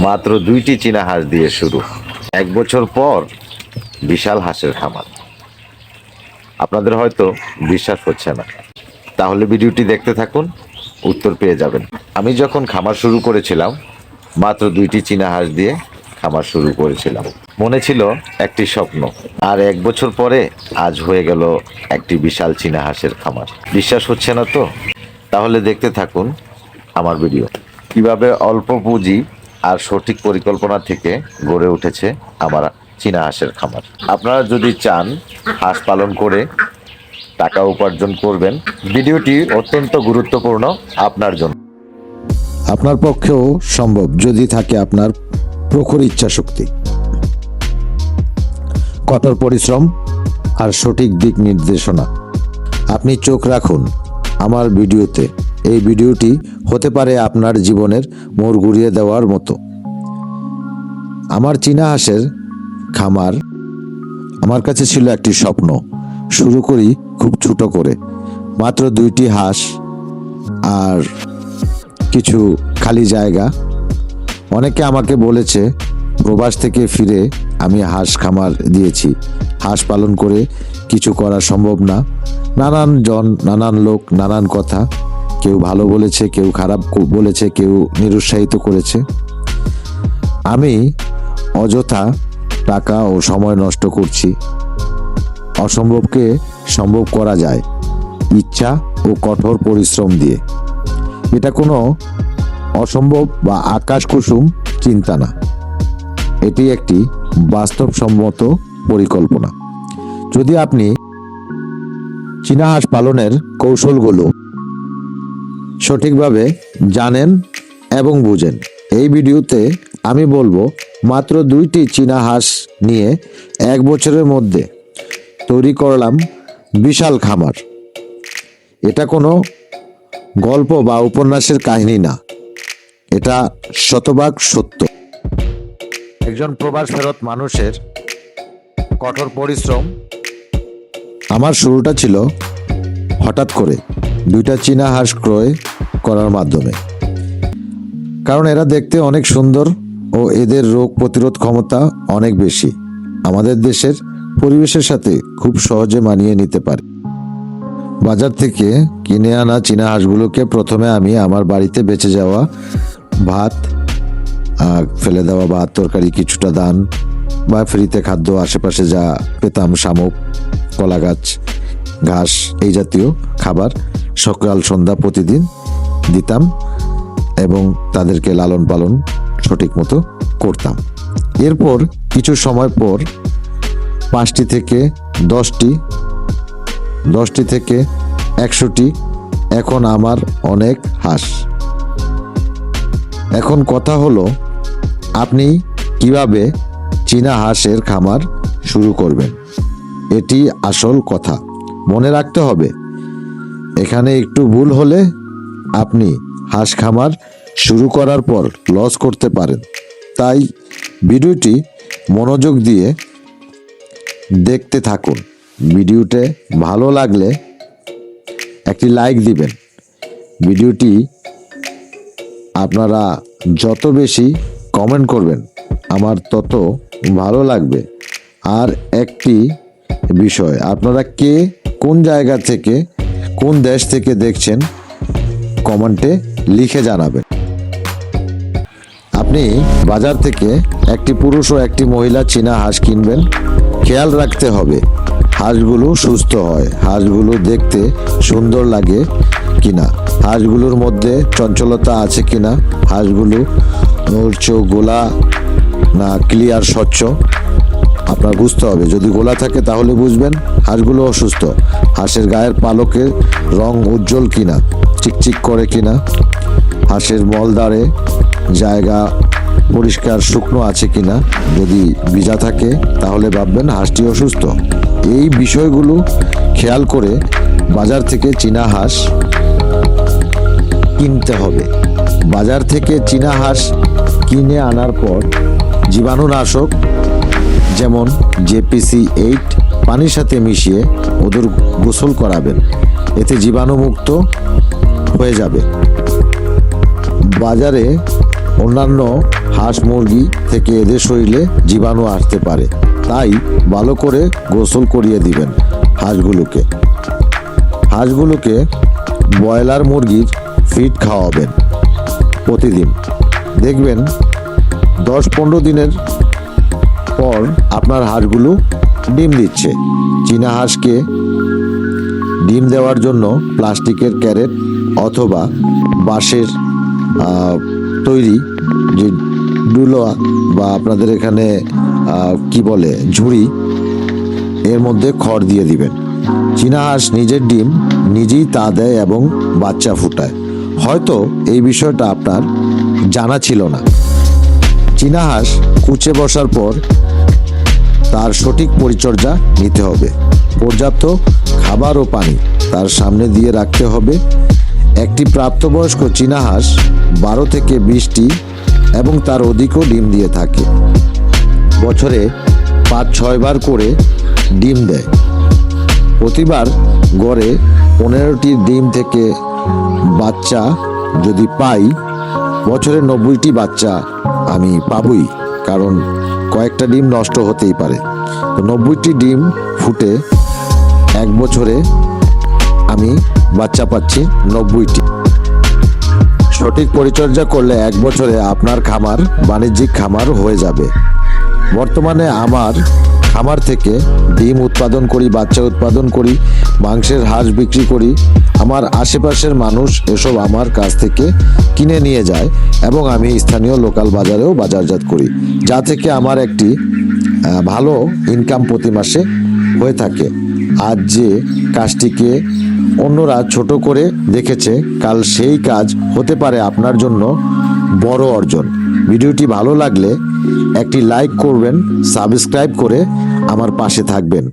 মাত্র 2টি চীনা হাঁস দিয়ে শুরু। 1 বছর পর বিশাল হাঁসের খামার। আপনাদের হয়তো বিশ্বাস হচ্ছে না, তাহলে ভিডিওটি দেখতে থাকুন, উত্তর পেয়ে যাবেন। আমি যখন খামার শুরু করেছিলাম, মাত্র 2টি চীনা হাঁস দিয়ে খামার শুরু করেছিলাম। মনে ছিল একটি স্বপ্ন, আর 1 বছর পরে আজ হয়ে গেল একটি বিশাল চীনা হাঁসের খামার। বিশ্বাস হচ্ছে না তো? তাহলে দেখতে থাকুন আমার ভিডিও, কিভাবে অল্প পুঁজি আর সঠিক পরিকল্পনা থেকে গড়ে উঠেছে আমার চীনা হাঁসের খামার। আপনারা যদি চান হাঁস পালন করে টাকা উপার্জন করবেন, ভিডিওটি অত্যন্ত গুরুত্বপূর্ণ আপনার জন্য। আপনার পক্ষেও সম্ভব যদি থাকে আপনার প্রখর ইচ্ছা শক্তি, কঠোর পরিশ্রম আর সঠিক দিক নির্দেশনা। আপনি চোখ রাখুন আমার ভিডিওতে। এই ভিডিওটি হতে পারে আপনার জীবনের মোড় ঘুরিয়ে দেওয়ার মতো। আমার চীনা হাঁসের খামার আমার কাছে ছিল একটি স্বপ্ন। শুরু করি খুব ছোট করে, মাত্র 2টি হাঁস আর কিছু খালি জায়গা। অনেকে আমাকে বলেছে প্রবাস থেকে ফিরে আমি হাঁস খামার দিয়েছি, হাঁস পালন করে কিছু করা সম্ভব না। নানান জন, নানান লোক, নানান কথা। কেউ ভালো বলেছে, কেউ খারাপ বলেছে, কেউ নিরুৎসাহিত করেছে। আমি অযথা টাকা ও সময় নষ্ট করছি। অসম্ভবকে সম্ভব করা যায় ইচ্ছা ও কঠোর পরিশ্রম দিয়ে। এটা কোনো অসম্ভব বা আকাশ কুসুম চিন্তা না, এটি একটি বাস্তবসম্মত পরিকল্পনা। যদি আপনি চীনা হাঁস পালনের কৌশলগুলো সঠিকভাবে জানেন এবং বুঝেন, এই ভিডিওতে আমি বলবো মাত্র 2টি চীনা হাঁস নিয়ে 1 বছরের মধ্যে তৈরি করলাম বিশাল খামার। এটা কোনো গল্প বা উপন্যাসের কাহিনী না, এটা শতভাগ সত্য। একজন প্রবাস ফেরত মানুষের কঠোর পরিশ্রম। আমার শুরুটা ছিল হঠাৎ করে 2টা চীনা হাঁস ক্রয় করার মাধ্যমে। কারণ এরা দেখতে অনেক সুন্দর ও এদের রোগ প্রতিরোধ ক্ষমতা অনেক বেশি। আমাদের দেশের পরিবেশের সাথে খুব সহজে মানিয়ে নিতে পারে। বাজার থেকে কিনে আনা চীনা হাঁসগুলোকে প্রথমে আমি আমার বাড়িতে বেঁচে যাওয়া ভাত, ফেলে দেওয়া ভাত, তরকারি, কিছুটা দান বা ফ্রিতে খাদ্য, আশেপাশে যা পেতাম, শামুক, কলা গাছ, ঘাস, এই জাতীয় খাবার সকাল সন্ধ্যা প্রতিদিন দিতাম এবং তাদেরকে লালন পালন সঠিক মতো করতাম। এরপর কিছু সময় পর 5টি থেকে 10টি, 10টি থেকে 100টি, এখন আমার অনেক হাঁস। এখন কথা হলো আপনি কিভাবে চীনা হাঁসের খামার শুরু করবেন। এটি আসল কথা। মনে রাখতে হবে, এখানে একটু ভুল হলে আপনি হাঁস খামার শুরু করার পর লস করতে পারেন। তাই ভিডিওটি মনোযোগ দিয়ে দেখতে থাকুন। ভিডিওতে ভালো লাগলে একটি লাইক দিবেন। ভিডিওটি আপনারা যত বেশি কমেন্ট করবেন আমার তত ভালো লাগবে। আর একটি বিষয়, আপনারা কে কোন জায়গা থেকে, কোন দেশ থেকে দেখছেন কমেন্টে লিখে জানাবেন। আপনি বাজার থেকে একটি পুরুষ ও একটি মহিলা চীনা হাঁস কিনবেন। খেয়াল রাখতে হবে হাঁসগুলো সুস্থ হয়, হাঁসগুলো দেখতে সুন্দর লাগে কিনা, হাঁসগুলোর মধ্যে চঞ্চলতা আছে কিনা, হাঁসগুলো ওর চোখ গোলা না ক্লিয়ার স্বচ্ছ আপনার বুঝতে হবে। যদি গোলা থাকে তাহলে বুঝবেন হাঁসগুলো অসুস্থ। হাঁসের গায়ের পালকের রং উজ্জ্বল কিনা, চিকচিক করে কিনা, হাঁসের মলদ্বারে জায়গা পরিষ্কার শুকনো আছে কিনা। যদি ভিজা থাকে তাহলে ভাববেন হাঁসটি অসুস্থ। এই বিষয়গুলো খেয়াল করে বাজার থেকে চীনা হাঁস কিনতে হবে। বাজার থেকে চীনা হাঁস কিনে আনার পর জীবাণুনাশক যেমন JPC8 পানির সাথে মিশিয়ে ওদের গোসল করাবেন, এতে জীবাণুমুক্ত হয়ে যাবে। বাজারে অন্যান্য হাঁস মুরগি থেকে এদের শরীরে জীবাণু আসতে পারে, তাই ভালো করে গোসল করিয়ে দিবেন হাঁসগুলোকে। হাঁসগুলোকে ব্রয়লার মুরগির ফিড খাওয়াবেন প্রতিদিন। দেখবেন 10-15 দিনের পর আপনার হাঁসগুলো ডিম দিচ্ছে। চীনা হাঁসকে ডিম দেওয়ার জন্য প্লাস্টিকের ক্যারেট অথবা বাঁশের তৈরি যে ডুলোয়া বা আপনাদের এখানে কি বলে ঝুড়ি, এর মধ্যে খড় দিয়ে দিবেন। চীনা হাঁস নিজের ডিম নিজেই তা দেয় এবং বাচ্চা ফুটায়। হয়তো এই বিষয়টা আপনার জানা ছিল না। চীনা হাঁস কুচে বসার পর তার সঠিক পরিচর্যা নিতে হবে। পর্যাপ্ত খাবার ও পানি তার সামনে দিয়ে রাখতে হবে। একটি প্রাপ্তবয়স্ক চীনা হাঁস 12 থেকে 20টি এবং তার অধিকও ডিম দিয়ে থাকে। বছরে 5-6 বার করে ডিম দেয়। প্রতিবার গড়ে 15টি ডিম থেকে বাচ্চা যদি পাই, বছরে 90টি বাচ্চা আমি পাবই, কারণ কয়েকটা ডিম নষ্ট হতেই পারে। তো 90টি ডিম ফুটে এক বছরে আমি বাচ্চা পাচ্ছি 90টি। সঠিক পরিচর্যা করলে এক বছরে আপনার খামার বাণিজ্যিক খামার হয়ে যাবে। বর্তমানে আমার খামার থেকে ডিম উৎপাদন করি, বাচ্চা উৎপাদন করি, মাংসের হাঁস বিক্রি করি। আমার আশেপাশের মানুষ এসব আমার কাছ থেকে কিনে নিয়ে যায় এবং আমি স্থানীয় লোকাল বাজারেও বাজারজাত করি, যা থেকে আমার একটি ভালো ইনকাম প্রতি মাসে হয়ে থাকে। আজ যে কাজটিকে অন্যরা ছোট করে দেখেছে, কাল সেই কাজ হতে পারে আপনার জন্য বড় অর্জন। ভিডিওটি ভালো লাগলে একটি লাইক করবেন, সাবস্ক্রাইব করে আমার পাশে থাকবেন।